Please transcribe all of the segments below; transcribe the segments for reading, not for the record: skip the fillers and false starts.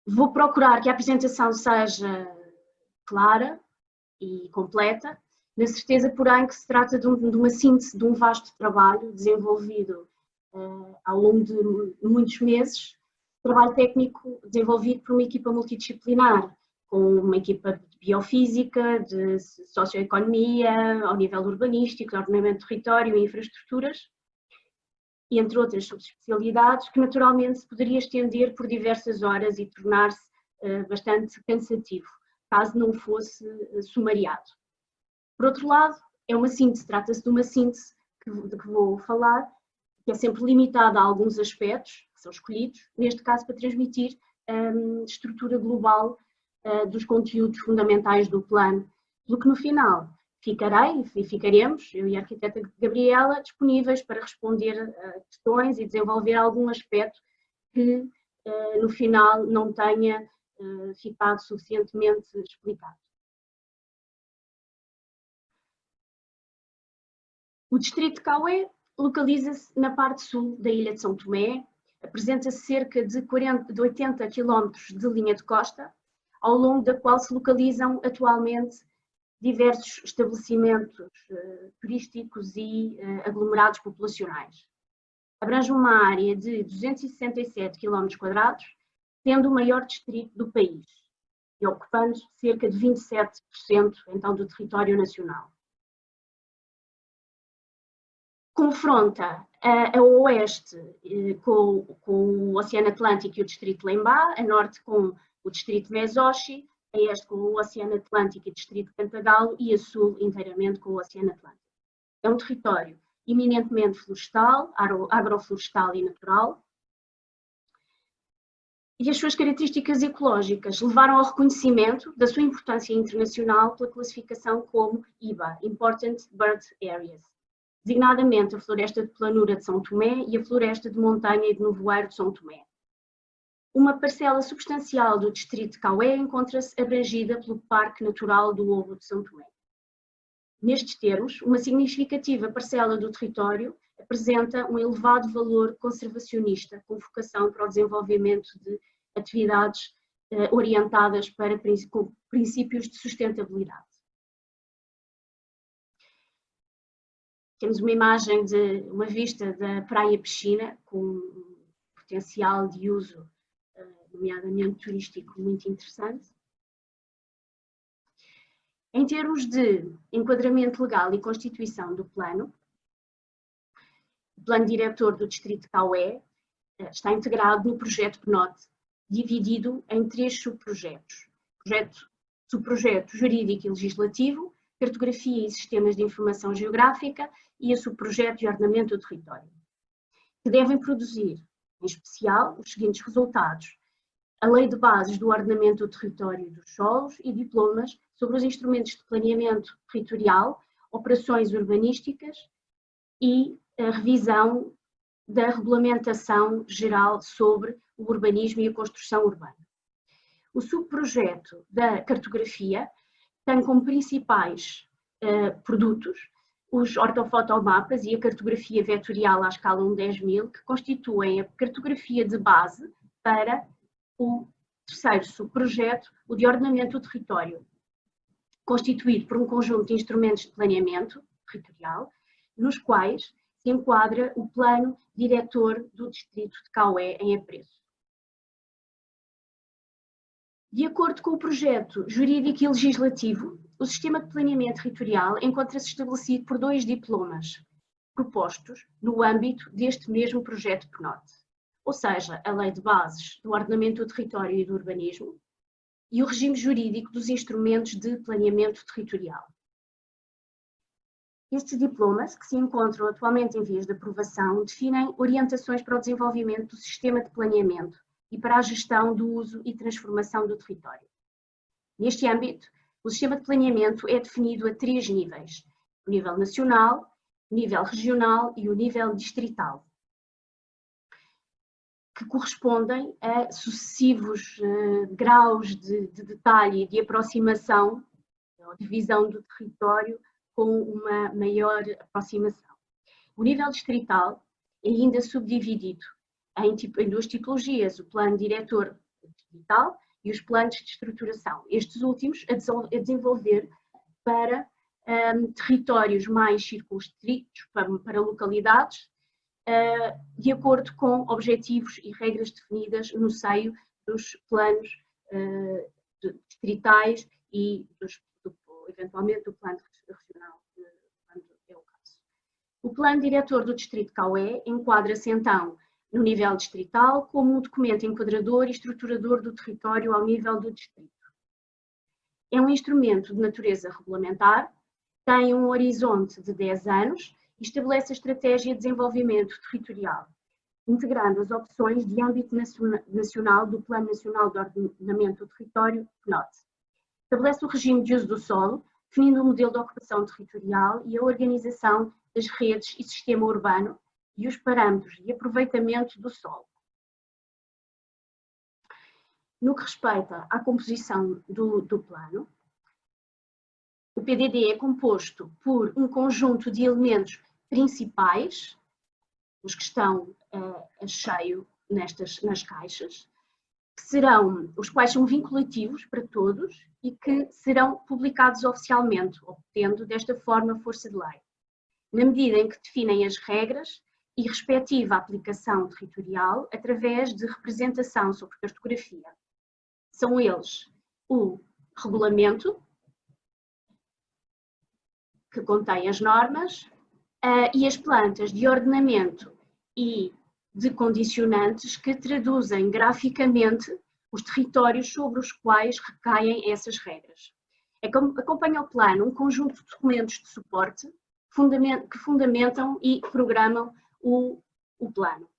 Vou procurar que a apresentação seja clara e completa, na certeza, porém, que se trata de uma síntese de um vasto trabalho desenvolvido ao longo de muitos meses, trabalho técnico desenvolvido por uma equipa multidisciplinar, com uma equipa de biofísica, de socioeconomia, ao nível urbanístico, de ordenamento de território e infraestruturas, e entre outras subespecialidades, que naturalmente se poderia estender por diversas horas e tornar-se bastante cansativo, caso não fosse sumariado. Por outro lado, é uma síntese, trata-se de uma síntese de que vou falar, que é sempre limitada a alguns aspectos que são escolhidos, neste caso para transmitir a estrutura global dos conteúdos fundamentais do plano, pelo que no final ficaremos, eu e a arquiteta Gabriela, disponíveis para responder a questões e desenvolver algum aspecto que no final não tenha ficado suficientemente explicado. O distrito de Cauê localiza-se na parte sul da ilha de São Tomé, apresenta cerca de 80 km de linha de costa, ao longo da qual se localizam atualmente diversos estabelecimentos turísticos e aglomerados populacionais. Abrange uma área de 267 km², sendo o maior distrito do país, e ocupando cerca de 27% então do território nacional. Confronta a oeste com o Oceano Atlântico e o distrito de Lembá, a norte com o distrito de Mesochi, a este com o Oceano Atlântico e o distrito de Cantagalo e a sul inteiramente com o Oceano Atlântico. É um território eminentemente florestal, agroflorestal e natural, e as suas características ecológicas levaram ao reconhecimento da sua importância internacional pela classificação como IBA, Important Bird Areas, designadamente a Floresta de Planura de São Tomé e a Floresta de Montanha e de Nevoeiro de São Tomé. Uma parcela substancial do distrito de Cauê encontra-se abrangida pelo Parque Natural do Ovo de São Tomé. Nestes termos, uma significativa parcela do território apresenta um elevado valor conservacionista, com vocação para o desenvolvimento de atividades orientadas para princípios de sustentabilidade. Temos uma imagem de uma vista da praia-piscina, com potencial de uso, nomeadamente turístico, muito interessante. Em termos de enquadramento legal e constituição do plano, o plano diretor do distrito de Cauê está integrado no projeto PNOT, dividido em 3 subprojetos. Subprojeto jurídico e legislativo, cartografia e sistemas de informação geográfica e o subprojeto de ordenamento do território, que devem produzir, em especial, os seguintes resultados: a Lei de Bases do Ordenamento do Território e dos Solos e diplomas sobre os instrumentos de planeamento territorial, operações urbanísticas e a revisão da regulamentação geral sobre o urbanismo e a construção urbana. O subprojeto da cartografia tem como principais produtos os ortofotomapas e a cartografia vetorial à escala 1/10.000, que constituem a cartografia de base para o terceiro subprojeto, o de ordenamento do território, constituído por um conjunto de instrumentos de planeamento territorial, nos quais se enquadra o plano diretor do distrito de Cauê em apreço. De acordo com o projeto jurídico e legislativo, o sistema de planeamento territorial encontra-se estabelecido por 2 diplomas propostos no âmbito deste mesmo projeto PNOT, ou seja, a Lei de Bases do Ordenamento do Território e do Urbanismo e o regime jurídico dos instrumentos de planeamento territorial. Estes diplomas, que se encontram atualmente em vias de aprovação, definem orientações para o desenvolvimento do sistema de planeamento e para a gestão do uso e transformação do território. Neste âmbito, o sistema de planeamento é definido a 3 níveis: o nível nacional, o nível regional e o nível distrital, que correspondem a sucessivos graus de detalhe e de aproximação ou divisão do território com uma maior aproximação. O nível distrital é ainda subdividido em 2 tipologias: o plano diretor distrital e os planos de estruturação. Estes últimos a desenvolver para territórios mais circunscritos, para localidades, de acordo com objetivos e regras definidas no seio dos planos distritais e eventualmente do plano regional, quando é o caso. O plano diretor do Distrito Cauê enquadra-se então no nível distrital como um documento enquadrador e estruturador do território ao nível do distrito. É um instrumento de natureza regulamentar, tem um horizonte de 10 anos e estabelece a estratégia de desenvolvimento territorial, integrando as opções de âmbito nacional do Plano Nacional de Ordenamento do Território, PNOT. Estabelece o regime de uso do solo, definindo o modelo de ocupação territorial e a organização das redes e sistema urbano e os parâmetros de aproveitamento do solo. No que respeita à composição do plano, o PDD é composto por um conjunto de elementos principais, os que estão a cheio nas caixas, os quais são vinculativos para todos e que serão publicados oficialmente, obtendo desta forma força de lei, na medida em que definem as regras e respectiva aplicação territorial através de representação sobre cartografia. São eles o regulamento, que contém as normas, e as plantas de ordenamento e de condicionantes que traduzem graficamente os territórios sobre os quais recaem essas regras. Acompanha o plano um conjunto de documentos de suporte que fundamentam e programam o plano.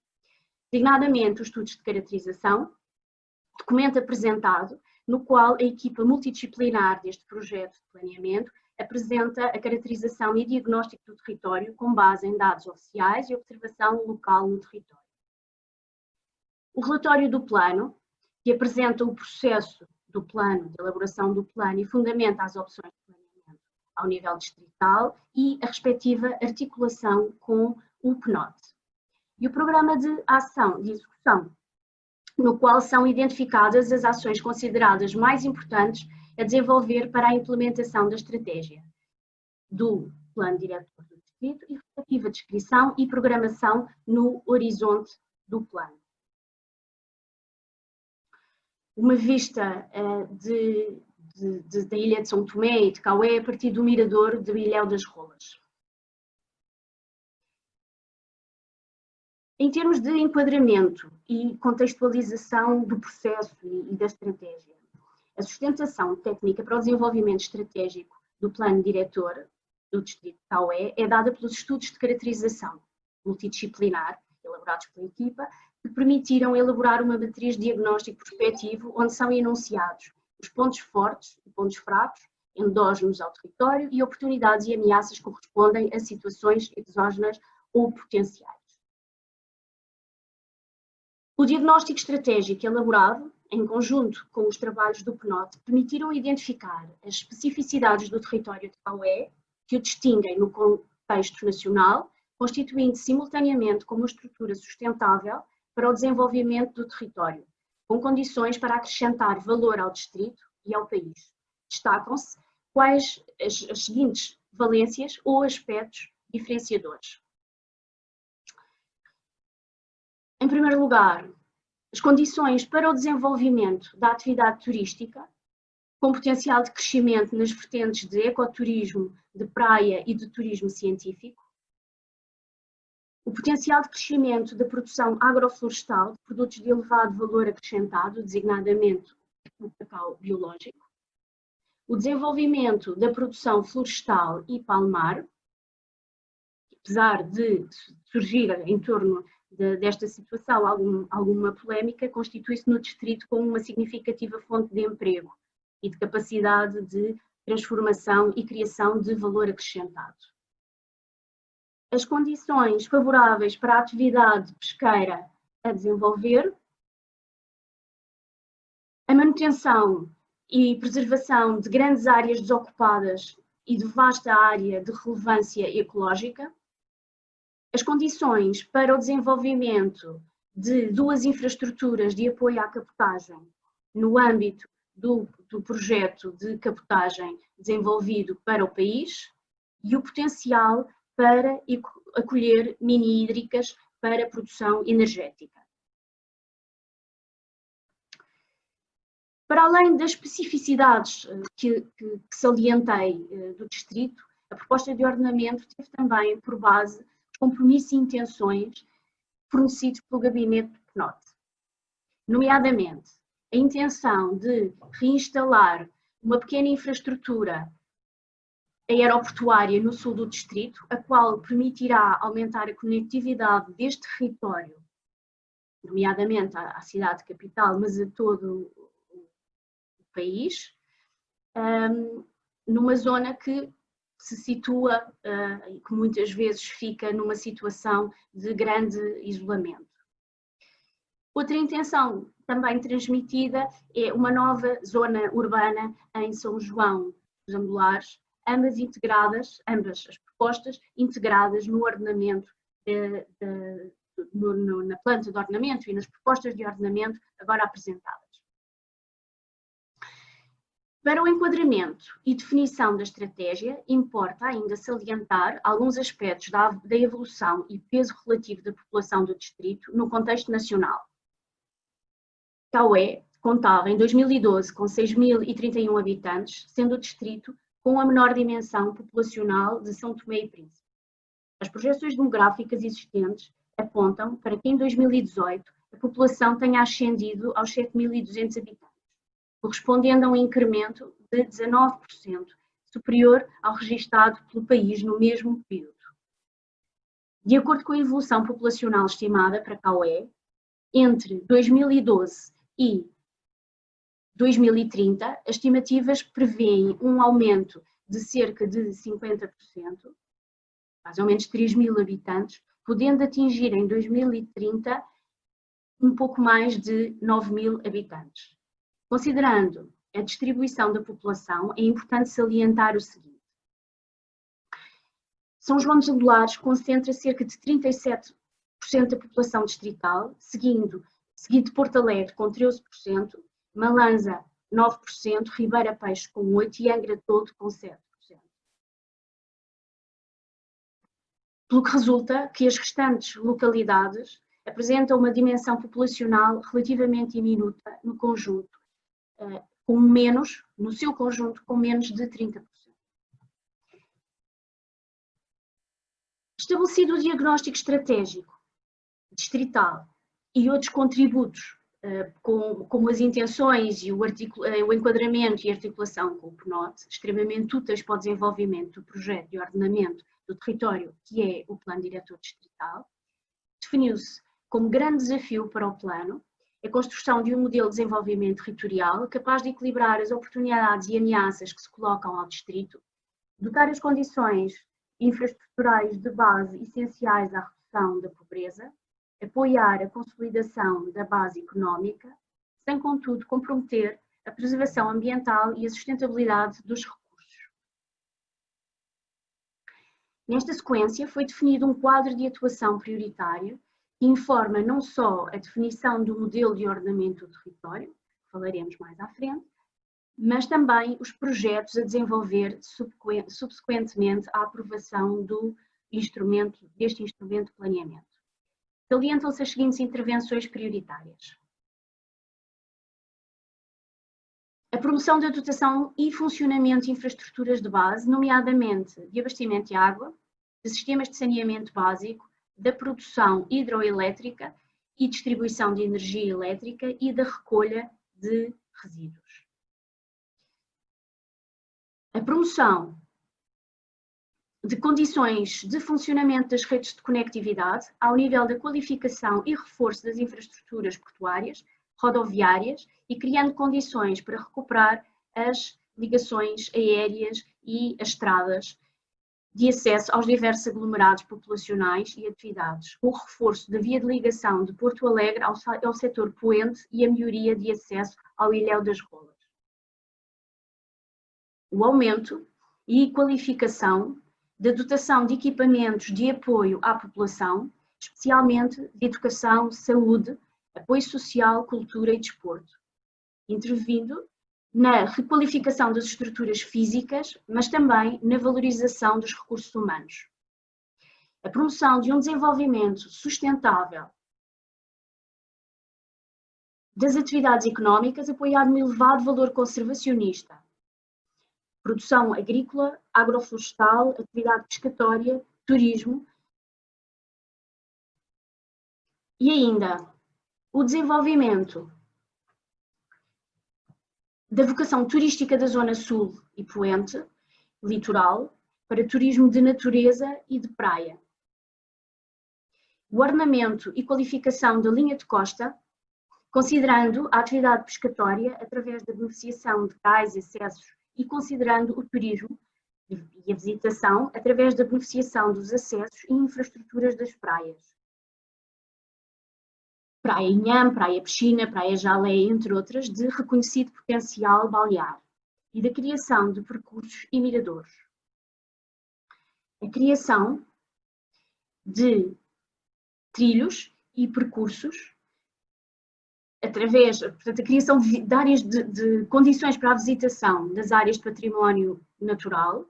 Designadamente os estudos de caracterização, documento apresentado no qual a equipa multidisciplinar deste projeto de planeamento apresenta a caracterização e diagnóstico do território com base em dados oficiais e observação local no território. O relatório do plano, que apresenta o processo do plano, de elaboração do plano e fundamenta as opções de planeamento ao nível distrital e a respectiva articulação com o PNOT. E o programa de ação de execução, no qual são identificadas as ações consideradas mais importantes a desenvolver para a implementação da estratégia do plano diretor do distrito e respectiva descrição e programação no horizonte do plano. Uma vista da ilha de São Tomé e de Cauê a partir do mirador de Ilhéu das Rolas. Em termos de enquadramento e contextualização do processo e da estratégia, a sustentação técnica para o desenvolvimento estratégico do plano diretor do Distrito de Cauê é dada pelos estudos de caracterização multidisciplinar, elaborados pela equipa, que permitiram elaborar uma matriz de diagnóstico prospectivo onde são enunciados os pontos fortes e pontos fracos, endógenos ao território e oportunidades e ameaças que correspondem a situações exógenas ou potenciais. O diagnóstico estratégico elaborado, em conjunto com os trabalhos do PNOT, permitiram identificar as especificidades do território de Cauê, que o distinguem no contexto nacional, constituindo simultaneamente como uma estrutura sustentável para o desenvolvimento do território, com condições para acrescentar valor ao distrito e ao país. Destacam-se quais as seguintes valências ou aspectos diferenciadores. Em primeiro lugar, as condições para o desenvolvimento da atividade turística, com potencial de crescimento nas vertentes de ecoturismo, de praia e de turismo científico. O potencial de crescimento da produção agroflorestal de produtos de elevado valor acrescentado, designadamente o cacau biológico. O desenvolvimento da produção florestal e palmar, apesar de surgir em torno desta situação alguma polémica, constitui-se no distrito como uma significativa fonte de emprego e de capacidade de transformação e criação de valor acrescentado. As condições favoráveis para a atividade pesqueira a desenvolver, a manutenção e preservação de grandes áreas desocupadas e de vasta área de relevância ecológica, as condições para o desenvolvimento de duas infraestruturas de apoio à cabotagem no âmbito do projeto de cabotagem desenvolvido para o país e o potencial para acolher mini-hídricas para produção energética. Para além das especificidades que salientei do distrito, a proposta de ordenamento teve também por base os compromissos e intenções fornecidos pelo gabinete do PNOT, nomeadamente a intenção de reinstalar uma pequena infraestrutura aeroportuária no sul do distrito, a qual permitirá aumentar a conectividade deste território, nomeadamente à cidade capital, mas a todo o país, numa zona que se situa e que muitas vezes fica numa situação de grande isolamento. Outra intenção também transmitida é uma nova zona urbana em São João dos Angulares, ambas as propostas integradas no ordenamento, na planta de ordenamento e nas propostas de ordenamento agora apresentadas. Para o enquadramento e definição da estratégia, importa ainda salientar alguns aspectos da evolução e peso relativo da população do distrito no contexto nacional. Cauê contava em 2012 com 6.031 habitantes, sendo o distrito com a menor dimensão populacional de São Tomé e Príncipe. As projeções demográficas existentes apontam para que em 2018 a população tenha ascendido aos 7.200 habitantes, correspondendo a um incremento de 19%, superior ao registado pelo país no mesmo período. De acordo com a evolução populacional estimada para Cauê, entre 2012 e 2030, as estimativas prevêem um aumento de cerca de 50%, mais ou menos 3.000 habitantes, podendo atingir em 2030 um pouco mais de 9.000 habitantes. Considerando a distribuição da população, é importante salientar o seguinte. São João dos Angulares concentra cerca de 37% da população distrital, seguido de Porto Alegre com 13%, Malanza 9%, Ribeira Peixe com 8% e Angra Todo com 7%. Pelo que resulta que as restantes localidades apresentam uma dimensão populacional relativamente diminuta no conjunto, no seu conjunto com menos de 30%. Estabelecido o diagnóstico estratégico, distrital e outros contributos, como as intenções e o enquadramento e articulação com o PNOT, extremamente úteis para o desenvolvimento do projeto de ordenamento do território, que é o Plano Diretor Distrital, definiu-se como grande desafio para o plano a construção de um modelo de desenvolvimento territorial capaz de equilibrar as oportunidades e ameaças que se colocam ao distrito, dotar as condições infraestruturais de base essenciais à redução da pobreza, apoiar a consolidação da base económica, sem contudo comprometer a preservação ambiental e a sustentabilidade dos recursos. Nesta sequência foi definido um quadro de atuação prioritário que informa não só a definição do modelo de ordenamento do território, que falaremos mais à frente, mas também os projetos a desenvolver subsequentemente à aprovação deste instrumento de planeamento. Salientam-se as seguintes intervenções prioritárias. A promoção da dotação e funcionamento de infraestruturas de base, nomeadamente de abastecimento de água, de sistemas de saneamento básico, da produção hidroelétrica e distribuição de energia elétrica e da recolha de resíduos. A promoção de condições de funcionamento das redes de conectividade ao nível da qualificação e reforço das infraestruturas portuárias, rodoviárias e criando condições para recuperar as ligações aéreas e as estradas de acesso aos diversos aglomerados populacionais e atividades, o reforço da via de ligação de Porto Alegre ao setor poente e a melhoria de acesso ao Ilhéu das Rolas. O aumento e qualificação da dotação de equipamentos de apoio à população, especialmente de educação, saúde, apoio social, cultura e desporto. intervindo na requalificação das estruturas físicas, mas também na valorização dos recursos humanos. A promoção de um desenvolvimento sustentável das atividades económicas apoiado no elevado valor conservacionista, produção agrícola, agroflorestal, atividade pescatória, turismo e ainda o desenvolvimento da vocação turística da Zona Sul e Poente, litoral, para turismo de natureza e de praia. O ordenamento e qualificação da linha de costa, considerando a atividade pescatória através da beneficiação de cais e acessos e considerando o turismo e a visitação através da beneficiação dos acessos e infraestruturas das praias. Praia Inhame, Praia Piscina, Praia Jalé, entre outras, de reconhecido potencial balear e da criação de percursos e miradores. A criação de trilhos e percursos através, portanto, a criação de áreas de condições para a visitação das áreas de património natural,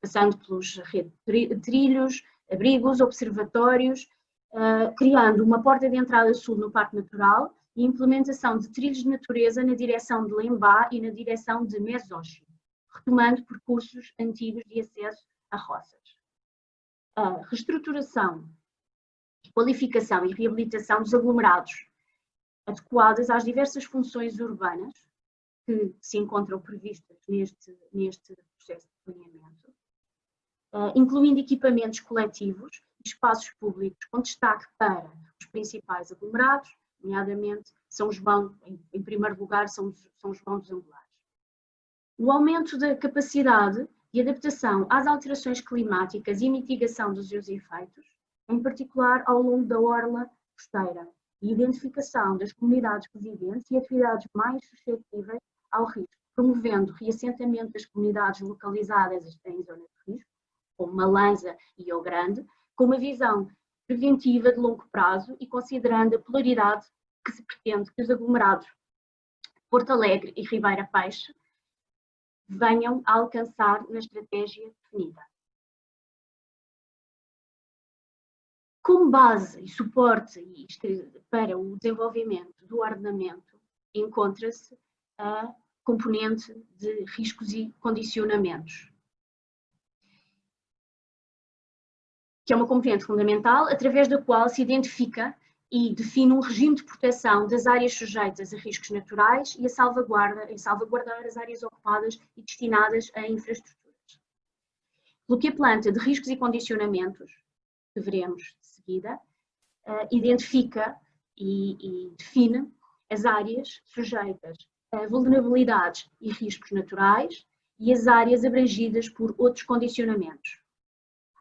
passando pelos trilhos, abrigos, observatórios, criando uma porta de entrada sul no Parque Natural e implementação de trilhos de natureza na direção de Lembá e na direção de Mesochi, retomando percursos antigos de acesso a roças. A reestruturação, qualificação e reabilitação dos aglomerados, adequadas às diversas funções urbanas que se encontram previstas neste processo de planeamento, incluindo equipamentos coletivos e espaços públicos com destaque para os principais aglomerados, nomeadamente São João, em primeiro lugar, São João dos Angulares. O aumento da capacidade de adaptação às alterações climáticas e mitigação dos seus efeitos, em particular ao longo da orla costeira, e identificação das comunidades residentes e atividades mais suscetíveis ao risco, promovendo o reassentamento das comunidades localizadas em zonas de risco, como Malanza e O Grande, com uma visão preventiva de longo prazo e considerando a polaridade que se pretende que os aglomerados Porto Alegre e Ribeira Peixe venham a alcançar na estratégia definida. Como base e suporte para o desenvolvimento do ordenamento, encontra-se a componente de riscos e condicionamentos, que é uma componente fundamental através da qual se identifica e define um regime de proteção das áreas sujeitas a riscos naturais e a salvaguardar as áreas ocupadas e destinadas a infraestruturas. Pelo que a planta de riscos e condicionamentos, que veremos de seguida, identifica e define as áreas sujeitas a vulnerabilidades e riscos naturais e as áreas abrangidas por outros condicionamentos.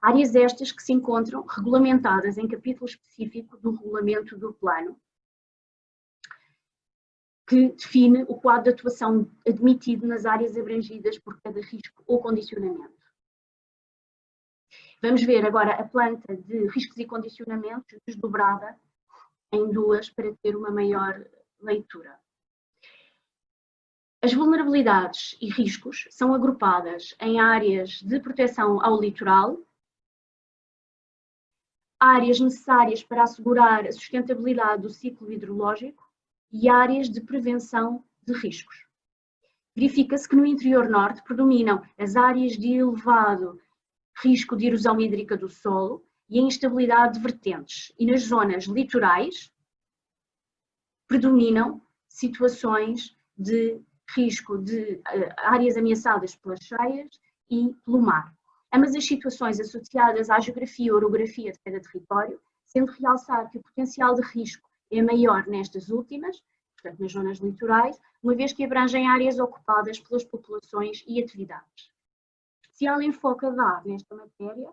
Áreas estas que se encontram regulamentadas em capítulo específico do regulamento do plano, que define o quadro de atuação admitido nas áreas abrangidas por cada risco ou condicionamento. Vamos ver agora a planta de riscos e condicionamentos desdobrada em duas para ter uma maior leitura. As vulnerabilidades e riscos são agrupadas em áreas de proteção ao litoral, áreas necessárias para assegurar a sustentabilidade do ciclo hidrológico e áreas de prevenção de riscos. Verifica-se que no interior norte predominam as áreas de elevado risco de erosão hídrica do solo e a instabilidade de vertentes, e nas zonas litorais predominam situações de risco de áreas ameaçadas pelas cheias e pelo mar. Ambas as situações associadas à geografia e orografia de cada território, sendo realçar que o potencial de risco é maior nestas últimas, portanto nas zonas litorais, uma vez que abrangem áreas ocupadas pelas populações e atividades. Especial enfoque a dar nesta matéria,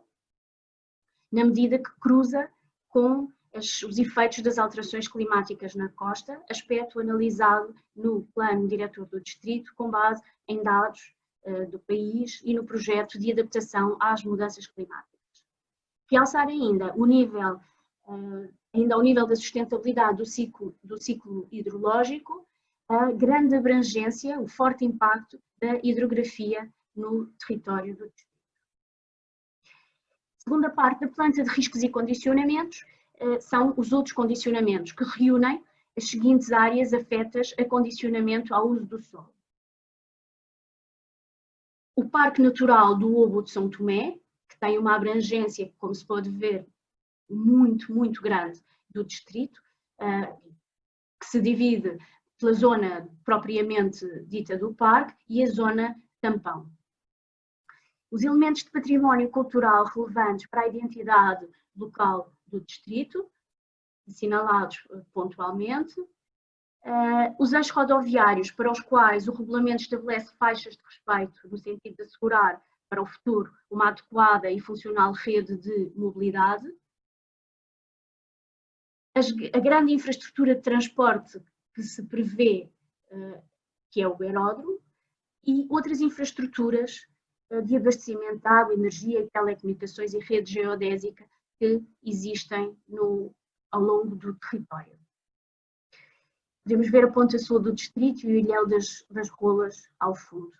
na medida que cruza com os efeitos das alterações climáticas na costa, aspecto analisado no plano diretor do distrito com base em dados do país e no projeto de adaptação às mudanças climáticas. Realçar ainda ao nível da sustentabilidade do ciclo hidrológico, a grande abrangência, o forte impacto da hidrografia no território do distrito. A segunda parte da planta de riscos e condicionamentos são os outros condicionamentos, que reúnem as seguintes áreas afetas a condicionamento ao uso do solo. O Parque Natural do Obo de São Tomé, que tem uma abrangência, como se pode ver, muito grande do distrito, que se divide pela zona propriamente dita do parque e a zona tampão. Os elementos de património cultural relevantes para a identidade local do distrito, assinalados pontualmente, os eixos rodoviários para os quais o regulamento estabelece faixas de respeito no sentido de assegurar para o futuro uma adequada e funcional rede de mobilidade, a grande infraestrutura de transporte que se prevê, que é o aeródromo, e outras infraestruturas de abastecimento de água, energia, telecomunicações e rede geodésica que existem ao longo do território. Podemos ver a ponta sul do distrito e o ilhéu das Rolas ao fundo.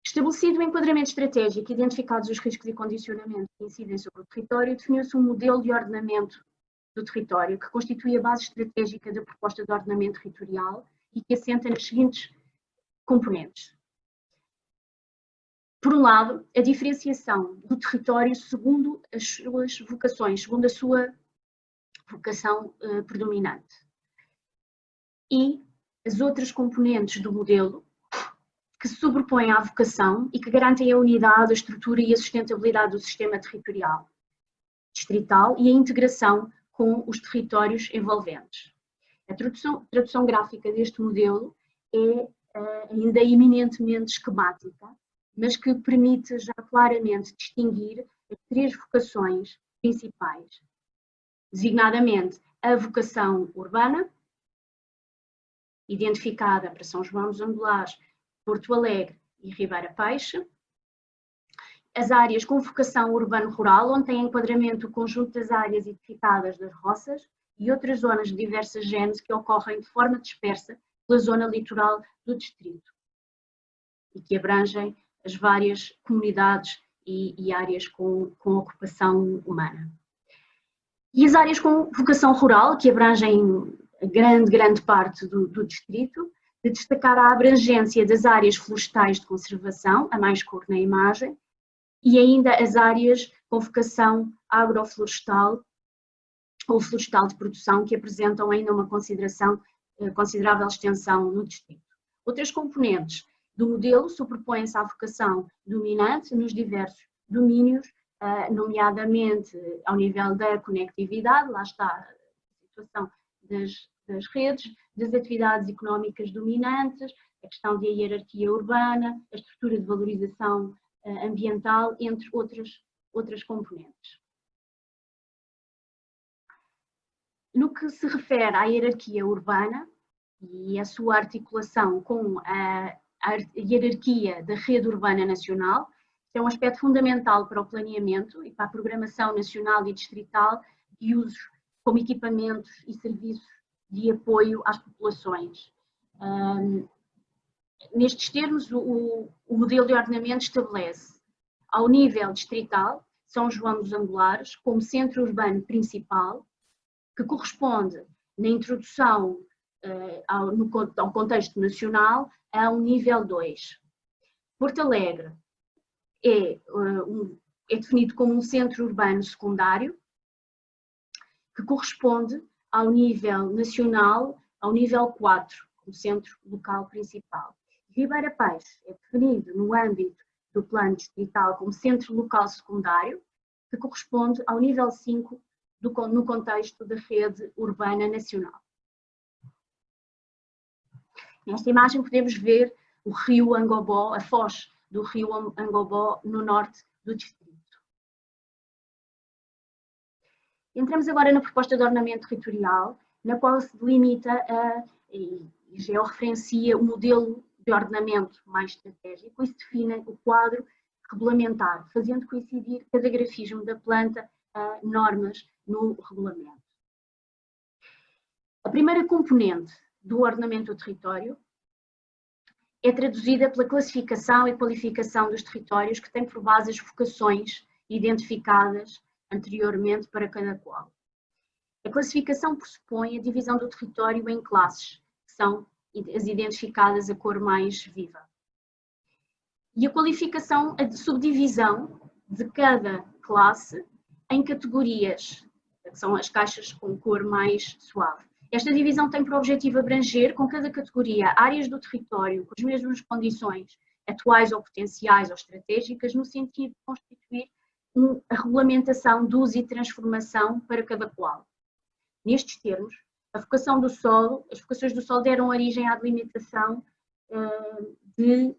Estabelecido o enquadramento estratégico e identificados os riscos e condicionamentos que incidem sobre o território, definiu-se um modelo de ordenamento do território que constitui a base estratégica da proposta de ordenamento territorial e que assenta nas seguintes componentes. Por um lado, a diferenciação do território segundo as suas vocações, segundo a sua vocação predominante. E as outras componentes do modelo que se sobrepõem à vocação e que garantem a unidade, a estrutura e a sustentabilidade do sistema territorial distrital e a integração com os territórios envolventes. A tradução gráfica deste modelo é ainda eminentemente esquemática, mas que permite já claramente distinguir as três vocações principais, designadamente a vocação urbana, identificada para São João dos Angulares, Porto Alegre e Ribeira Peixe, as áreas com vocação urbano-rural, onde tem enquadramento o conjunto das áreas edificadas das roças e outras zonas de diversas géneros que ocorrem de forma dispersa pela zona litoral do distrito e que abrangem as várias comunidades e áreas com ocupação humana. E as áreas com vocação rural, que abrangem a grande parte do distrito, de destacar a abrangência das áreas florestais de conservação, a mais cor na imagem, e ainda as áreas com vocação agroflorestal ou florestal de produção, que apresentam ainda uma considerável extensão no distrito. Outras componentes do modelo sobrepõem-se à vocação dominante nos diversos domínios, nomeadamente ao nível da conectividade, lá está a situação das redes, das atividades económicas dominantes, a questão da hierarquia urbana, a estrutura de valorização ambiental, entre outras componentes. No que se refere à hierarquia urbana e a sua articulação com a hierarquia da rede urbana nacional, é um aspecto fundamental para o planeamento e para a programação nacional e distrital de usos como equipamentos e serviços de apoio às populações. Nestes termos, o modelo de ordenamento estabelece, ao nível distrital, São João dos Angulares como centro urbano principal, que corresponde, na introdução ao contexto nacional, a um nível 2. Porto Alegre é definido como um centro urbano secundário, que corresponde ao nível nacional, ao nível 4, como centro local principal. Ribeira Peixe é definido no âmbito do plano distrital como centro local secundário, que corresponde ao nível 5 no contexto da rede urbana nacional. Nesta imagem podemos ver o rio Angobó, a foz do rio Angobó no norte do distrito. Entramos agora na proposta de ordenamento territorial, na qual se delimita e georreferencia o modelo de ordenamento mais estratégico e se define o quadro regulamentar, fazendo coincidir cada grafismo da planta a normas no regulamento. A primeira componente do ordenamento do território é traduzida pela classificação e qualificação dos territórios, que tem por base as vocações identificadas anteriormente para cada qual. A classificação pressupõe a divisão do território em classes, que são as identificadas a cor mais viva. E a qualificação, a subdivisão de cada classe em categorias, que são as caixas com cor mais suave. Esta divisão tem por objetivo abranger, com cada categoria, áreas do território com as mesmas condições atuais ou potenciais ou estratégicas, no sentido de constituir a regulamentação de uso e transformação para cada qual. Nestes termos, a vocação do solo, as vocações do solo deram origem à delimitação de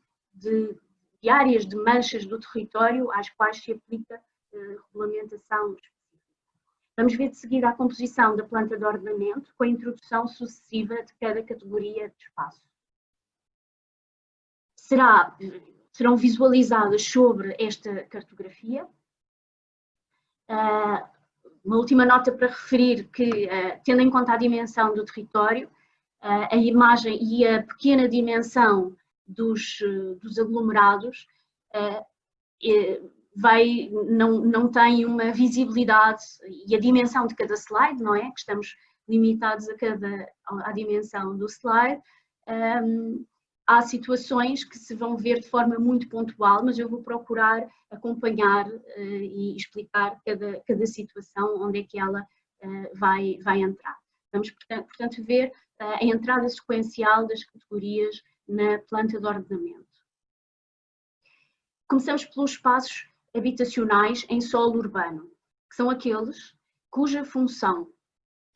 áreas de manchas do território às quais se aplica regulamentação específica. Vamos ver de seguida a composição da planta de ordenamento com a introdução sucessiva de cada categoria de espaço. Serão visualizadas sobre esta cartografia. Uma última nota para referir que, tendo em conta a dimensão do território, a imagem e a pequena dimensão dos aglomerados, não tem uma visibilidade, e a dimensão de cada slide, não é? Que estamos limitados à dimensão do slide. Há situações que se vão ver de forma muito pontual, mas eu vou procurar acompanhar e explicar cada situação, onde é que ela vai entrar. Vamos, portanto, ver a entrada sequencial das categorias na planta de ordenamento. Começamos pelos espaços habitacionais em solo urbano, que são aqueles cuja função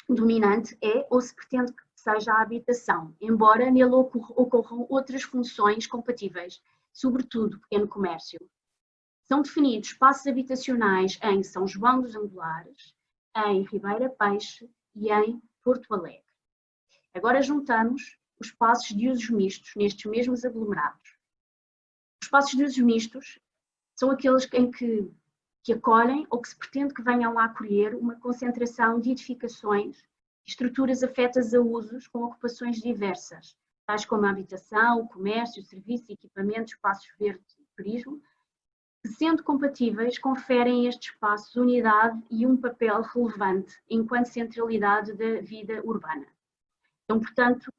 dominante é ou se pretende que seja a habitação, embora nele ocorram outras funções compatíveis, sobretudo pequeno comércio. São definidos espaços habitacionais em São João dos Angulares, em Ribeira Peixe e em Porto Alegre. Agora juntamos os espaços de usos mistos nestes mesmos aglomerados. Os espaços de usos mistos são aqueles em que acolhem ou que se pretende que venham a acolher uma concentração de edificações e estruturas afetas a usos com ocupações diversas, tais como a habitação, o comércio, o serviço, equipamentos, espaços verdes e turismo, que, sendo compatíveis, conferem a estes espaços unidade e um papel relevante enquanto centralidade da vida urbana. Então, portanto,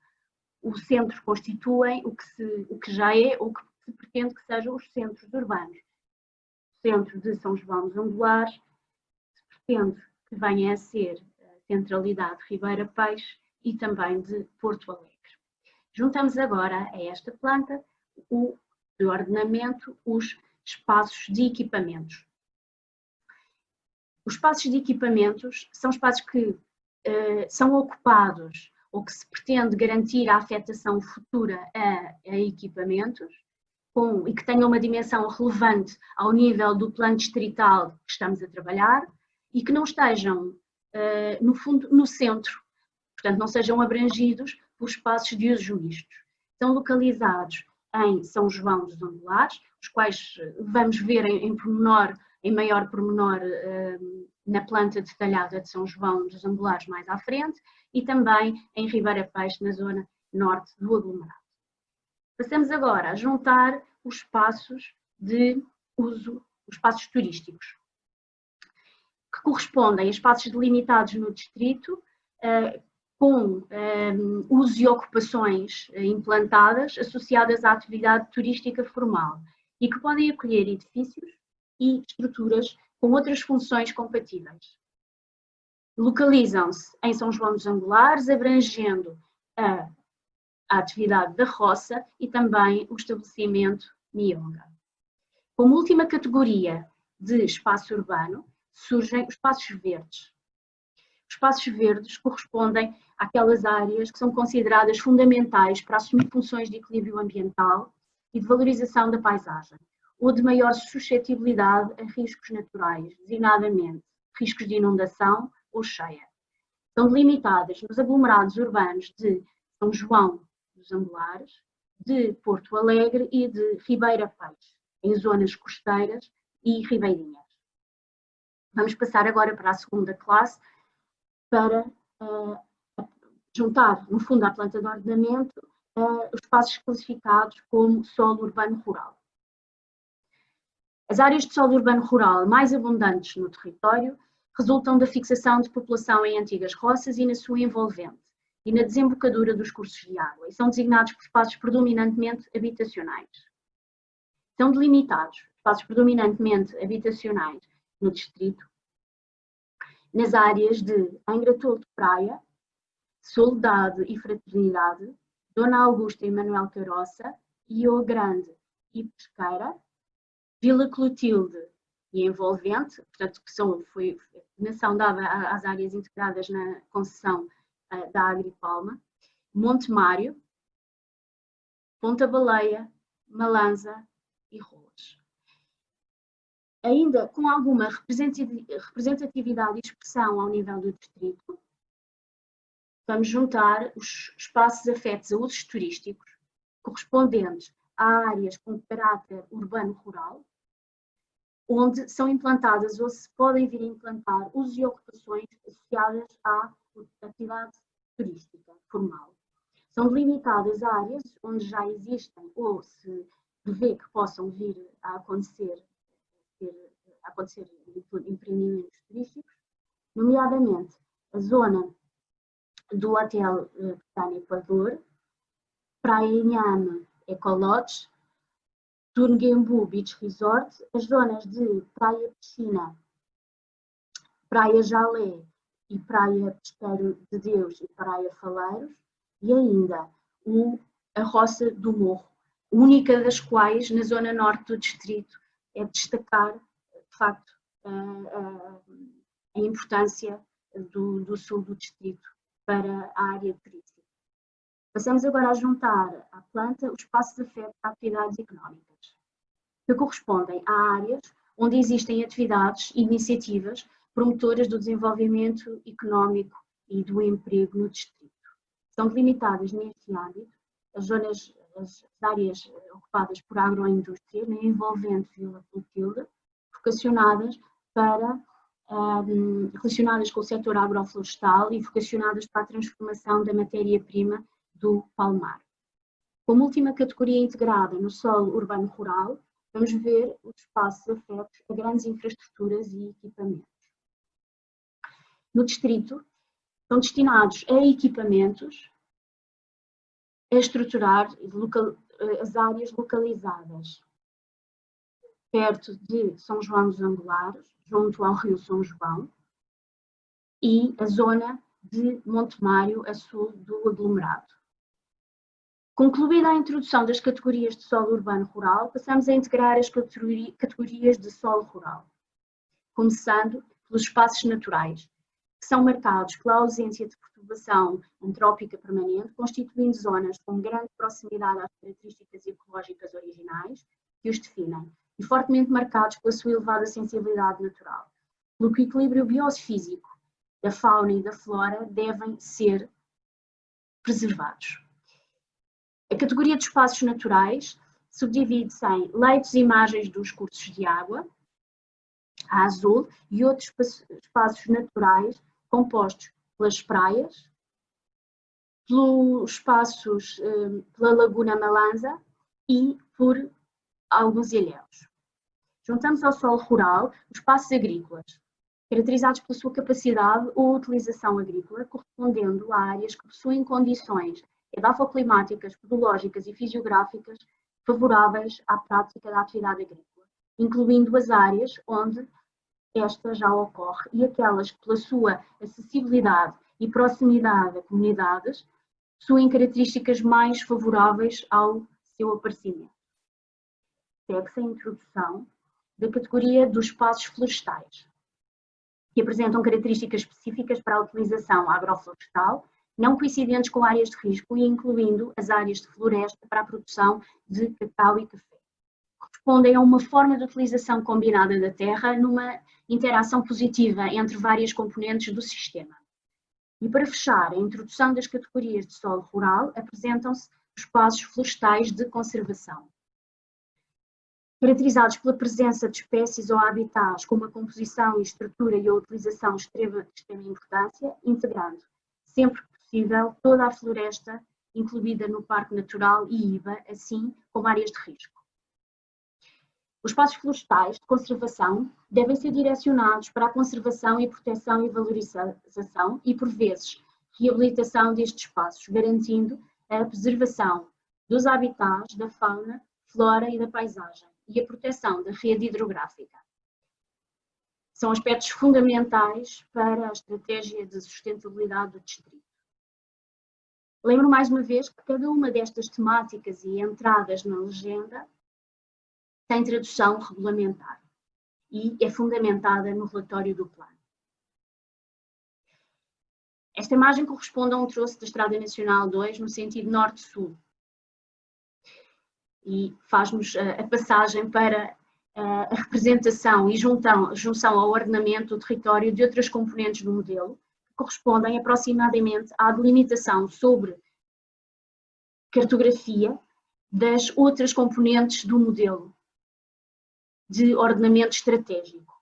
o centro constituem o que já é ou que se pretende que sejam os centros urbanos. O centro de São João dos Angulares se pretende que venha a ser a centralidade de Ribeira Peixe e também de Porto Alegre. Juntamos agora a esta planta de ordenamento os espaços de equipamentos. Os espaços de equipamentos são espaços que são ocupados ou que se pretende garantir a afetação futura a equipamentos e que tenham uma dimensão relevante ao nível do plano distrital que estamos a trabalhar e que não estejam, no fundo, no centro, portanto, não sejam abrangidos por espaços de usos mistos. Estão localizados em São João dos Angulares, os quais vamos ver em maior pormenor na planta detalhada de São João dos Angulares mais à frente, e também em Ribeira Peixe, na zona norte do aglomerado. Passamos agora a juntar os espaços de uso, os espaços turísticos, que correspondem a espaços delimitados no distrito, com uso e ocupações implantadas associadas à atividade turística formal e que podem acolher edifícios e estruturas com outras funções compatíveis. Localizam-se em São João dos Angulares, abrangendo a atividade da roça e também o estabelecimento Mionga. Como última categoria de espaço urbano, surgem os espaços verdes. Os espaços verdes correspondem àquelas áreas que são consideradas fundamentais para assumir funções de equilíbrio ambiental e de valorização da paisagem, ou de maior suscetibilidade a riscos naturais, designadamente riscos de inundação ou cheia. São delimitadas nos aglomerados urbanos de São João dos Angulares, de Porto Alegre e de Ribeira Peixe, em zonas costeiras e ribeirinhas. Vamos passar agora para a segunda classe, para juntar, no fundo, à planta de ordenamento, os espaços classificados como solo urbano rural. As áreas de solo urbano rural mais abundantes no território resultam da fixação de população em antigas roças e na sua envolvente, e na desembocadura dos cursos de água, e são designados por espaços predominantemente habitacionais. São delimitados espaços predominantemente habitacionais no distrito, nas áreas de Angra Tolo de Praia, Soledade e Fraternidade, Dona Augusta e Manuel Caroça, Io Grande e Pesqueira, Vila Clotilde e Envolvente, portanto, que foi nação dada às áreas integradas na concessão da Agripalma, Monte Mário, Ponta Baleia, Malanza e Rolas. Ainda com alguma representatividade e expressão ao nível do distrito, vamos juntar os espaços afetos a usos turísticos correspondentes a áreas com caráter urbano-rural, onde são implantadas ou se podem vir a implantar usos e ocupações associadas à atividade turística formal. São delimitadas áreas onde já existem ou se prevê que possam vir a acontecer empreendimentos turísticos, nomeadamente a zona do Hotel Pestana Equador, Praia Inhame Ecolodge, Turnguembu Beach Resort, as zonas de Praia Piscina, Praia Jalé e Praia Pesqueiro de Deus e Praia Faleiros, e ainda a Roça do Morro, única das quais na zona norte do distrito é destacar, de facto, a importância do sul do distrito para a área turística. Passamos agora a juntar à planta os espaços afetos a atividades económicas, que correspondem a áreas onde existem atividades e iniciativas promotoras do desenvolvimento económico e do emprego no distrito. São delimitadas neste âmbito as áreas ocupadas por agroindústria, na envolvente Vila Clotilde, relacionadas com o setor agroflorestal e vocacionadas para a transformação da matéria-prima do palmar. Como última categoria integrada no solo urbano-rural, vamos ver os espaços afetos a grandes infraestruturas e equipamentos. No distrito, são destinados a equipamentos a estruturar as áreas localizadas perto de São João dos Angulares, junto ao rio São João, e a zona de Monte Mário, a sul do aglomerado. Concluída a introdução das categorias de solo urbano-rural, passamos a integrar as categorias de solo rural, começando pelos espaços naturais, que são marcados pela ausência de perturbação antrópica permanente, constituindo zonas com grande proximidade às características ecológicas originais que os definem, e fortemente marcados pela sua elevada sensibilidade natural, pelo que o equilíbrio biofísico da fauna e da flora devem ser preservados. A categoria de espaços naturais subdivide-se em leitos e margens dos cursos de água, a azul, e outros espaços naturais compostos pelas praias, pela Laguna Malanza e por alguns ilhéus. Juntamos ao solo rural os espaços agrícolas, caracterizados pela sua capacidade ou utilização agrícola, correspondendo a áreas que possuem condições edafoclimáticas, pedológicas e fisiográficas favoráveis à prática da atividade agrícola, incluindo as áreas onde esta já ocorre e aquelas que, pela sua acessibilidade e proximidade a comunidades, possuem características mais favoráveis ao seu aparecimento. Segue-se a introdução da categoria dos espaços florestais, que apresentam características específicas para a utilização agroflorestal, não coincidentes com áreas de risco e incluindo as áreas de floresta para a produção de cacau e café. Correspondem a uma forma de utilização combinada da terra numa interação positiva entre várias componentes do sistema. E para fechar a introdução das categorias de solo rural, apresentam-se os espaços florestais de conservação, caracterizados pela presença de espécies ou habitats com uma composição e estrutura e a utilização de extrema importância, integrando, sempre que possível toda a floresta incluída no Parque Natural e IBA, assim como áreas de risco. Os espaços florestais de conservação devem ser direcionados para a conservação e proteção e valorização e, por vezes, reabilitação destes espaços, garantindo a preservação dos habitats, da fauna, flora e da paisagem e a proteção da rede hidrográfica. São aspectos fundamentais para a estratégia de sustentabilidade do distrito. Lembro mais uma vez que cada uma destas temáticas e entradas na legenda tem tradução regulamentar e é fundamentada no relatório do plano. Esta imagem corresponde a um troço da Estrada Nacional 2 no sentido norte-sul e faz-nos a passagem para a representação e junção ao ordenamento do território de outras componentes do modelo, que correspondem aproximadamente à delimitação sobre cartografia das outras componentes do modelo de ordenamento estratégico.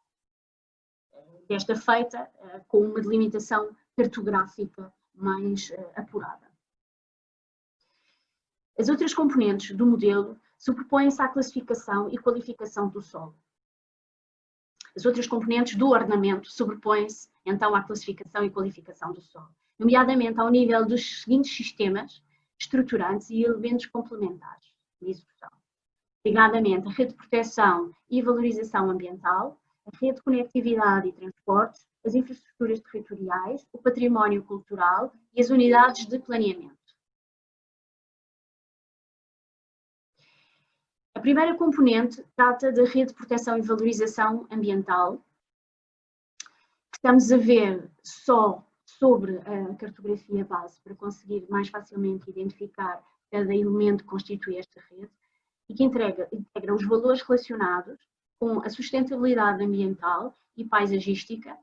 Desta feita com uma delimitação cartográfica mais apurada. As outras componentes do modelo superpõem-se à classificação e qualificação do solo. As outras componentes do ordenamento sobrepõem-se, então, à classificação e qualificação do solo, nomeadamente ao nível dos seguintes sistemas estruturantes e elementos complementares de execução, ligadamente a rede de proteção e valorização ambiental, a rede de conectividade e transportes, as infraestruturas territoriais, o património cultural e as unidades de planeamento. A primeira componente trata da rede de proteção e valorização ambiental, que estamos a ver só sobre a cartografia base para conseguir mais facilmente identificar cada elemento que constitui esta rede e que integra os valores relacionados com a sustentabilidade ambiental e paisagística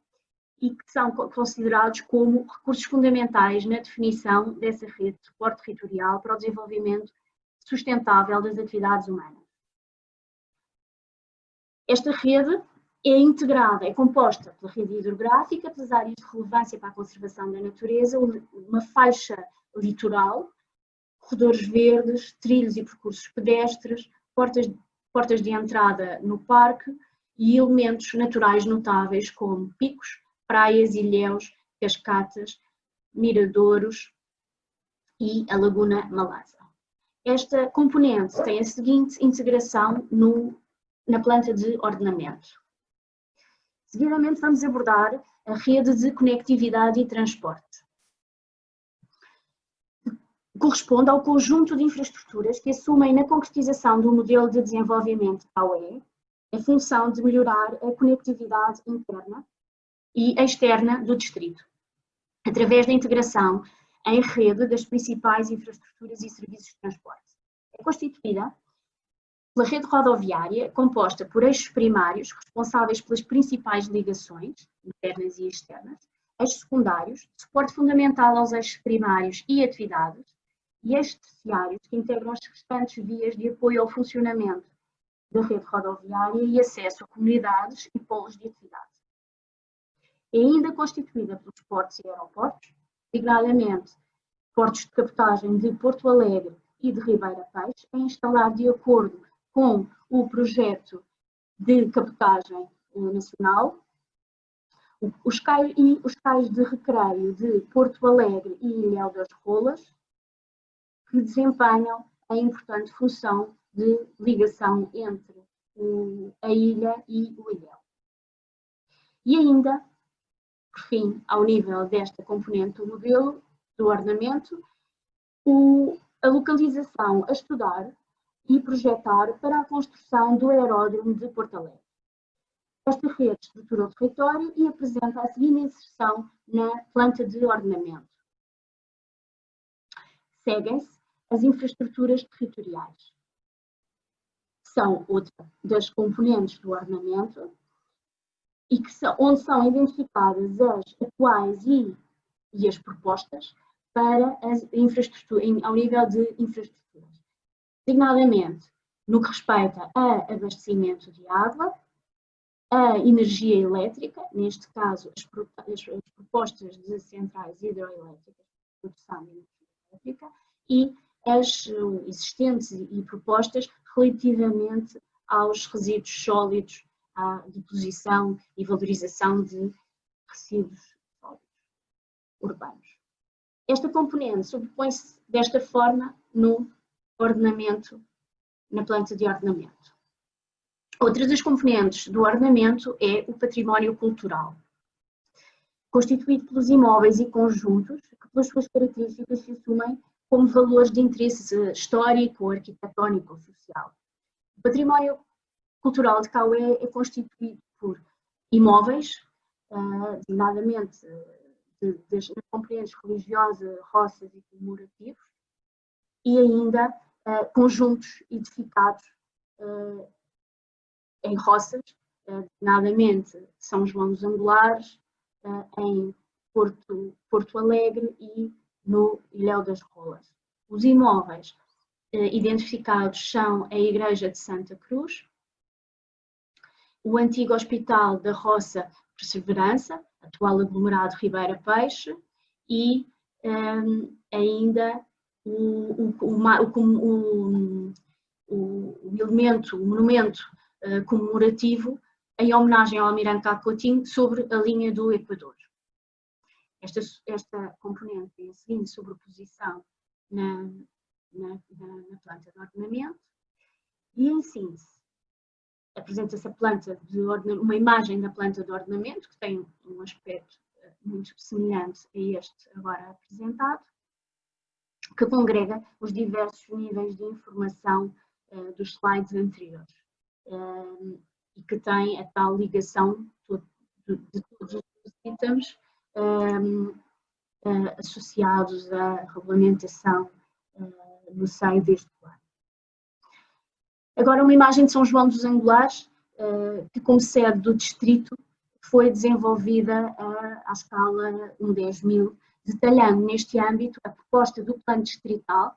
e que são considerados como recursos fundamentais na definição dessa rede de suporte territorial para o desenvolvimento sustentável das atividades humanas. Esta rede é integrada, é composta pela rede hidrográfica, pelas áreas de relevância para a conservação da natureza, uma faixa litoral, corredores verdes, trilhos e percursos pedestres, portas de entrada no parque e elementos naturais notáveis como picos, praias, ilhéus, cascatas, miradouros e a Laguna Malasa. Esta componente tem a seguinte integração na planta de ordenamento. Seguidamente vamos abordar a rede de conectividade e transporte. Corresponde ao conjunto de infraestruturas que assumem na concretização do modelo de desenvolvimento da UE a função de melhorar a conectividade interna e externa do distrito, através da integração em rede das principais infraestruturas e serviços de transporte. É constituída pela rede rodoviária, composta por eixos primários, responsáveis pelas principais ligações, internas e externas, eixos secundários, suporte fundamental aos eixos primários e atividades, e eixos terciários, que integram as restantes vias de apoio ao funcionamento da rede rodoviária e acesso a comunidades e polos de atividade. É ainda constituída pelos portos e aeroportos, designadamente portos de captagem de Porto Alegre e de Ribeira Peixe, a instalar de acordo com o projeto de captagem nacional, os cais de recreio de Porto Alegre e Ilhéu das Rolas, que desempenham a importante função de ligação entre a ilha e o ilhéu. E ainda, por fim, ao nível desta componente do modelo, do ordenamento, a localização a estudar e projetar para a construção do aeródromo de Porto Alegre. Esta rede estrutura o território e apresenta a seguinte inserção na planta de ordenamento. Seguem-se as infraestruturas territoriais. São outra das componentes do ordenamento e onde são identificadas as atuais e as propostas para as infraestruturas, ao nível de infraestruturas. Designadamente, no que respeita a abastecimento de água, a energia elétrica, neste caso as propostas de centrais hidroelétricas produção de energia elétrica e as existentes e propostas relativamente aos resíduos sólidos, à deposição e valorização de resíduos sólidos urbanos. Esta componente sobrepõe-se desta forma no ordenamento, na planta de ordenamento. Outra das componentes do ordenamento é o património cultural, constituído pelos imóveis e conjuntos que, pelas suas características, se assumem como valores de interesse histórico, arquitetónico ou social. O património cultural de Cauê é constituído por imóveis, designadamente das componentes religiosa, roças e comemorativos, e ainda conjuntos edificados em roças, designadamente São João dos Angulares, em Porto Alegre e no Ilhéu das Rolas. Os imóveis identificados são a Igreja de Santa Cruz, o antigo Hospital da Roça Perseverança, atual aglomerado Ribeira Peixe, e ainda o monumento comemorativo em homenagem ao Almirante Coutinho sobre a linha do Equador. Esta componente é a seguinte sobreposição na planta de ordenamento e em síntese apresenta-se uma imagem da planta de ordenamento que tem um aspecto muito semelhante a este agora apresentado, que congrega os diversos níveis de informação dos slides anteriores e que tem a tal ligação de todos os itens associados à regulamentação no seio deste plano. Agora uma imagem de São João dos Angulares, que como sede do distrito foi desenvolvida à escala 1/10.000, detalhando neste âmbito a proposta do plano distrital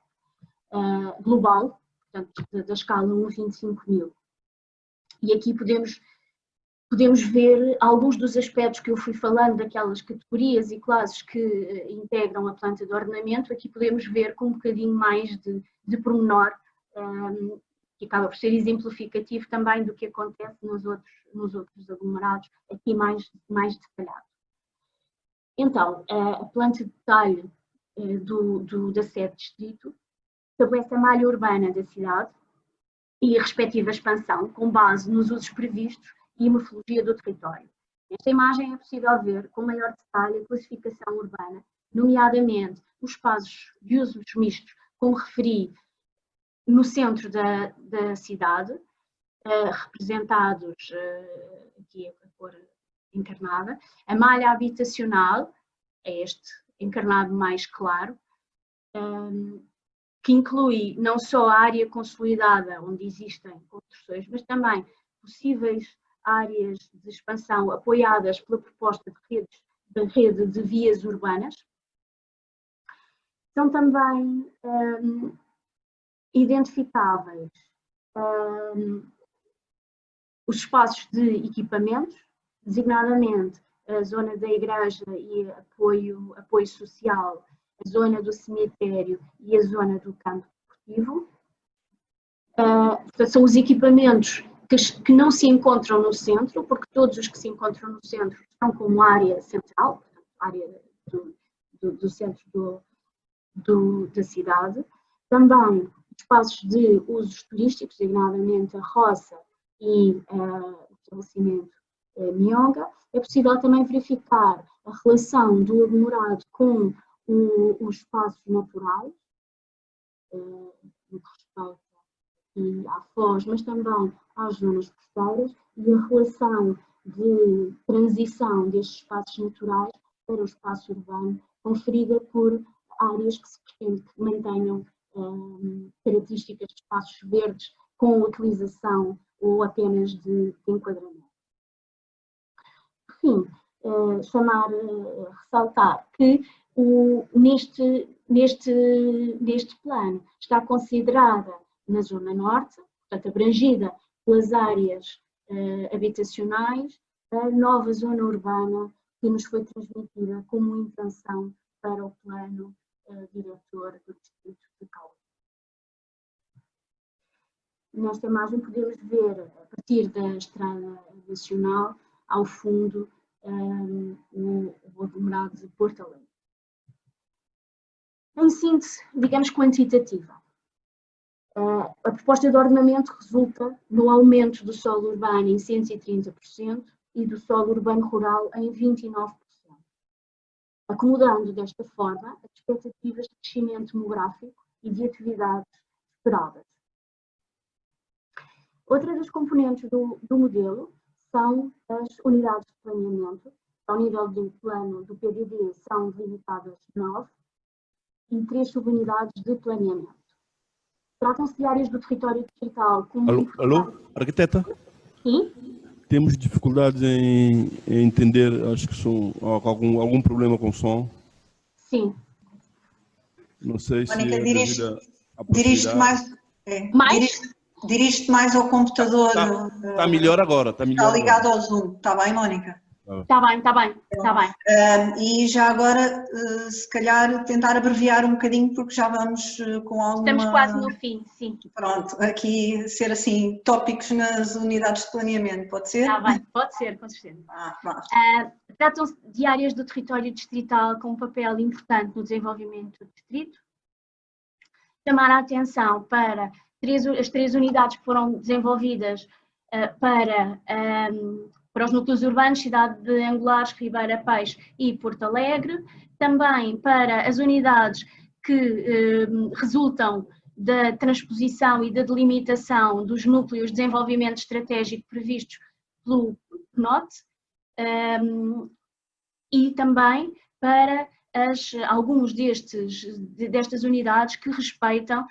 global, portanto da escala 1/25.000. E aqui podemos ver alguns dos aspectos que eu fui falando, daquelas categorias e classes que integram a planta de ordenamento. Aqui podemos ver com um bocadinho mais de pormenor, que acaba por ser exemplificativo também do que acontece nos outros aglomerados, aqui mais detalhado. Então, a planta de detalhe da sede distrito estabelece a malha urbana da cidade e a respectiva expansão, com base nos usos previstos e a morfologia do território. Nesta imagem é possível ver com maior detalhe a classificação urbana, nomeadamente os espaços de usos mistos, como referi, no centro da cidade, representados aqui a cor encarnada, a malha habitacional, é este encarnado mais claro, que inclui não só a área consolidada onde existem construções, mas também possíveis áreas de expansão apoiadas pela proposta de rede de vias urbanas. São também identificáveis os espaços de equipamentos, designadamente a zona da igreja e apoio social, a zona do cemitério e a zona do campo desportivo. Portanto, são os equipamentos que não se encontram no centro, porque todos os que se encontram no centro estão como área central, portanto, área do centro da cidade. Também espaços de usos turísticos, designadamente a roça e o estabelecimento Mionga. É possível também verificar a relação do aglomerado com os espaços naturais, no que respeita à Foz, mas também às zonas costeiras, e a relação de transição destes espaços naturais para o espaço urbano, conferida por áreas que se pretende que mantenham características de espaços verdes com utilização ou apenas de enquadramento. Por fim, ressaltar que neste plano está considerada na zona norte, portanto abrangida pelas áreas habitacionais, a nova zona urbana que nos foi transmitida como intenção para o plano diretor do Distrito de Cauê. Nesta imagem podemos ver, a partir da Estrada Nacional, ao fundo, o aglomerado de Porto Alegre. Em síntese, digamos, quantitativa, a proposta de ordenamento resulta no aumento do solo urbano em 130% e do solo urbano rural em 29%, acomodando desta forma as expectativas de crescimento demográfico e de atividades esperadas. Outra das componentes do modelo são as unidades de planeamento. Ao nível do plano do PDD são delimitadas 9 e 3 subunidades de planeamento. Tratam-se de áreas do território distrital como... Alô, arquiteta? Sim? Temos dificuldades em entender, acho que são algum problema com o som. Sim. Não sei se Mónica, é devido à dirige-te proximidade. dirige-te mais ao computador. Está melhor agora. Está ligado ao Zoom. Está bem, Mónica? Está bem. E já agora, se calhar, tentar abreviar um bocadinho, porque já vamos com alguma... Estamos quase no fim, sim. Pronto, aqui ser assim, tópicos nas unidades de planeamento, pode ser? Está bem, pode ser, com certeza. Tratam-se de áreas do território distrital com um papel importante no desenvolvimento do distrito. Chamar a atenção para as 3 unidades que foram desenvolvidas para os núcleos urbanos, Cidade de Angulares, Ribeira Peixe e Porto Alegre, também para as unidades que resultam da transposição e da delimitação dos núcleos de desenvolvimento estratégico previstos pelo PNOT, e também para alguns destas unidades que respeitam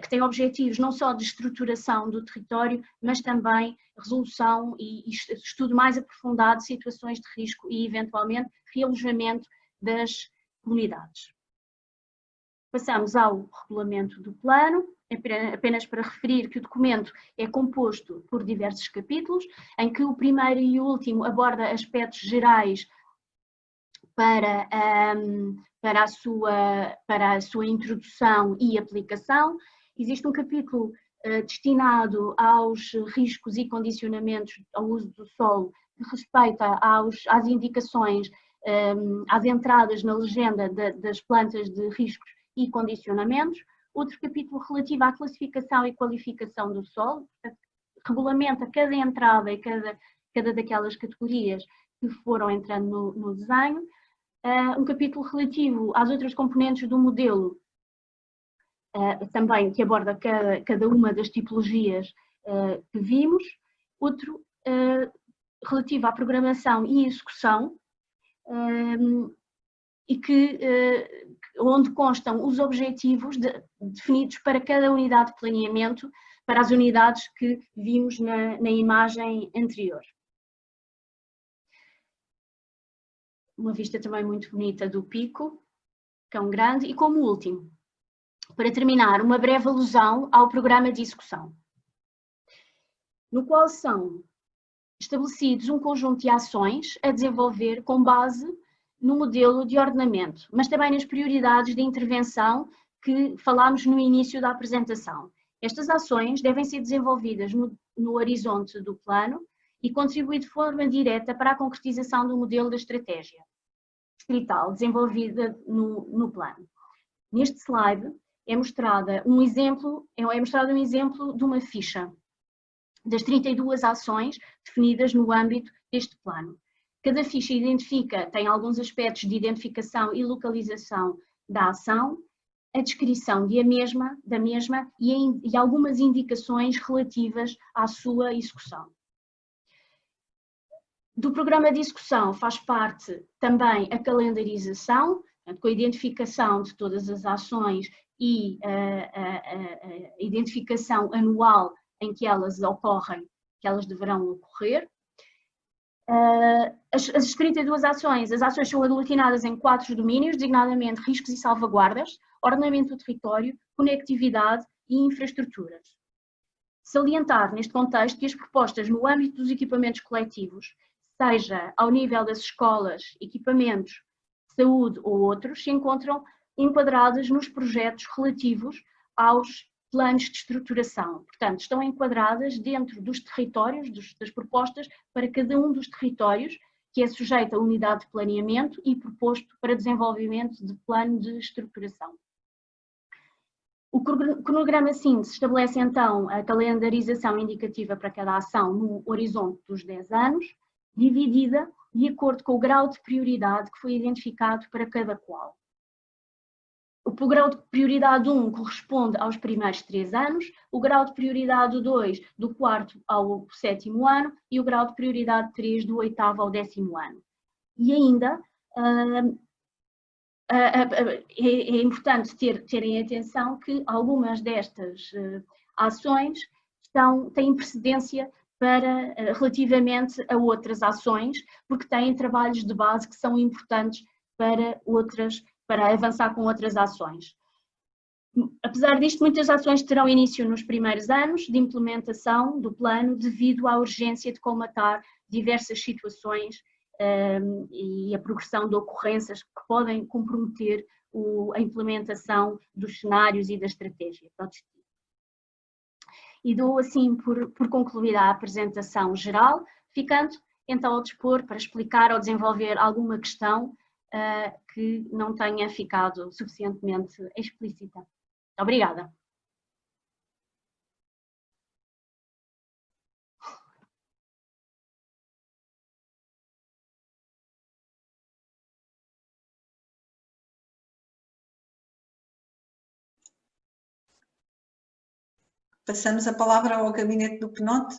que têm objetivos não só de estruturação do território, mas também resolução e estudo mais aprofundado de situações de risco e, eventualmente, realojamento das comunidades. Passamos ao regulamento do plano, apenas para referir que o documento é composto por diversos capítulos, em que o primeiro e o último aborda aspectos gerais para a sua introdução e aplicação. Existe um capítulo destinado aos riscos e condicionamentos ao uso do solo, que respeita às indicações, às entradas na legenda das plantas de riscos e condicionamentos. Outro capítulo relativo à classificação e qualificação do solo, regulamenta cada entrada e cada daquelas categorias que foram entrando no desenho. Um capítulo relativo às outras componentes do modelo, também que aborda cada uma das tipologias que vimos. Outro relativo à programação e execução, e onde constam os objetivos definidos para cada unidade de planeamento, para as unidades que vimos na imagem anterior. Uma vista também muito bonita do Pico, Cão Grande, e como último, para terminar, uma breve alusão ao programa de execução, no qual são estabelecidos um conjunto de ações a desenvolver com base no modelo de ordenamento, mas também nas prioridades de intervenção que falámos no início da apresentação. Estas ações devem ser desenvolvidas no horizonte do plano e contribuir de forma direta para a concretização do modelo da estratégia distrital desenvolvida no plano. Neste slide é mostrado um exemplo de uma ficha das 32 ações definidas no âmbito deste plano. Cada ficha tem alguns aspectos de identificação e localização da ação, a descrição da mesma e algumas indicações relativas à sua execução. Do programa de execução faz parte também a calendarização, com a identificação de todas as ações e a identificação anual em que elas ocorrem, que elas deverão ocorrer. As 32 ações, as ações são aglutinadas em 4 domínios, designadamente riscos e salvaguardas, ordenamento do território, conectividade e infraestruturas. Salientar neste contexto que as propostas no âmbito dos equipamentos coletivos, seja ao nível das escolas, equipamentos, saúde ou outros, se encontram enquadradas nos projetos relativos aos planos de estruturação. Portanto, estão enquadradas dentro dos territórios, das propostas para cada um dos territórios, que é sujeito a unidade de planeamento e proposto para desenvolvimento de plano de estruturação. O cronograma síntese estabelece então a calendarização indicativa para cada ação no horizonte dos 10 anos, dividida de acordo com o grau de prioridade que foi identificado para cada qual. O grau de prioridade 1 corresponde aos primeiros 3 anos, o grau de prioridade 2 do 4º ao 7º ano e o grau de prioridade 3 do 8º ao 10º ano. E ainda é importante terem atenção que algumas destas ações têm precedência relativamente a outras ações, porque têm trabalhos de base que são importantes para avançar com outras ações. Apesar disto, muitas ações terão início nos primeiros anos de implementação do plano devido à urgência de colmatar diversas situações e a progressão de ocorrências que podem comprometer a implementação dos cenários e da estratégia. E dou assim por concluída a apresentação geral, ficando então ao dispor para explicar ou desenvolver alguma questão que não tenha ficado suficientemente explícita. Obrigada. Passamos a palavra ao gabinete do PNOT.